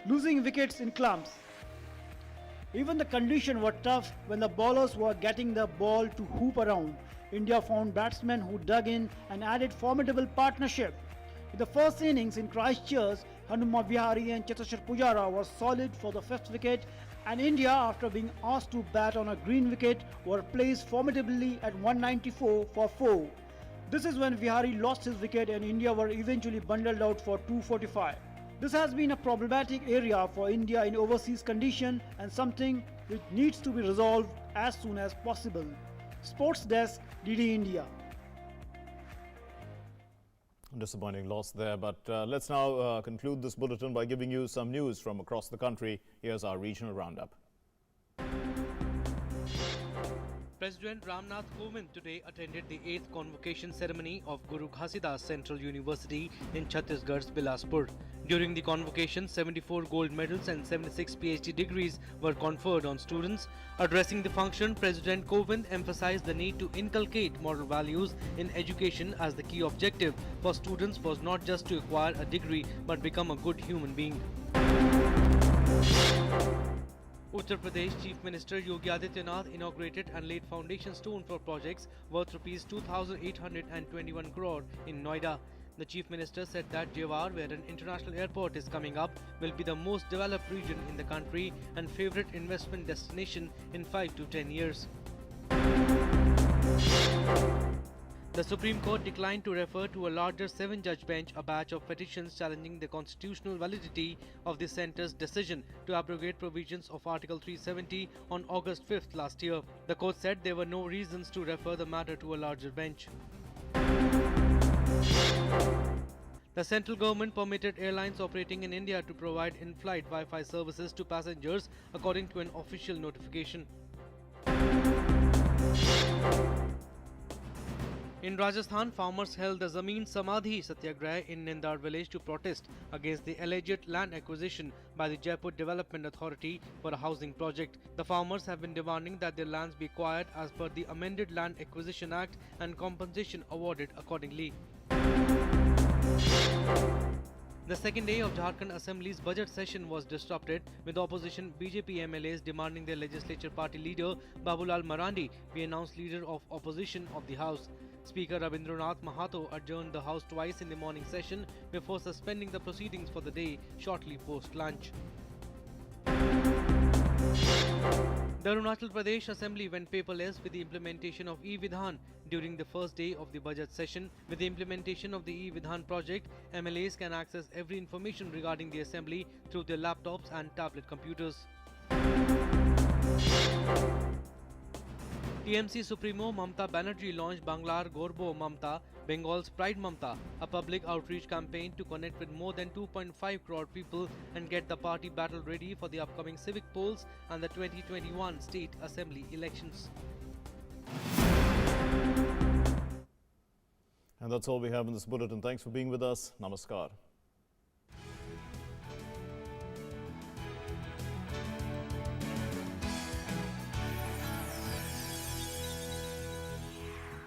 Losing wickets in clumps. Even the conditions were tough when the bowlers were getting the ball to hoop around. India found batsmen who dug in and added formidable partnership. In the first innings in Christchurch, Hanuma Vihari and Cheteshwar Pujara were solid for the fifth wicket, and India, after being asked to bat on a green wicket, were placed formidably at 194 for 4. This is when Vihari lost his wicket and India were eventually bundled out for 245. This has been a problematic area for India in overseas condition, and something which needs to be resolved as soon as possible. Sports Desk, DD India. Disappointing loss there, but let's now conclude this bulletin by giving you some news from across the country. Here's our regional roundup. President Ramnath Kovind today attended the 8th convocation ceremony of Guru Ghasidas Central University in Chhattisgarh's Bilaspur. During the convocation, 74 gold medals and 76 PhD degrees were conferred on students. Addressing the function, President Kovind emphasized the need to inculcate moral values in education, as the key objective for students was not just to acquire a degree but become a good human being. Uttar Pradesh Chief Minister Yogi Adityanath inaugurated and laid foundation stone for projects worth Rs 2,821 crore in Noida. The Chief Minister said that Jewar, where an international airport is coming up, will be the most developed region in the country and favourite investment destination in 5 to 10 years. The Supreme Court declined to refer to a larger 7-judge bench a batch of petitions challenging the constitutional validity of the centre's decision to abrogate provisions of Article 370 on August 5th last year. The court said there were no reasons to refer the matter to a larger bench. The central government permitted airlines operating in India to provide in-flight Wi-Fi services to passengers, according to an official notification. In Rajasthan, farmers held the Zameen Samadhi Satyagraha in Nindar village to protest against the alleged land acquisition by the Jaipur Development Authority for a housing project. The farmers have been demanding that their lands be acquired as per the amended Land Acquisition Act and compensation awarded accordingly. The second day of Jharkhand Assembly's budget session was disrupted, with opposition BJP MLAs demanding their legislature party leader Babulal Marandi be announced leader of opposition of the House. Speaker Rabindranath Mahato adjourned the House twice in the morning session before suspending the proceedings for the day shortly post-lunch. The Arunachal Pradesh Assembly went paperless with the implementation of e-Vidhan during the first day of the budget session. With the implementation of the e-Vidhan project, MLAs can access every information regarding the Assembly through their laptops and tablet computers. TMC Supremo Mamta Banerjee launched Banglar Gorbo Mamta, Bengal's Pride Mamta, a public outreach campaign to connect with more than 2.5 crore people and get the party battle ready for the upcoming civic polls and the 2021 state assembly elections. And that's all we have in this bulletin. Thanks for being with us. Namaskar.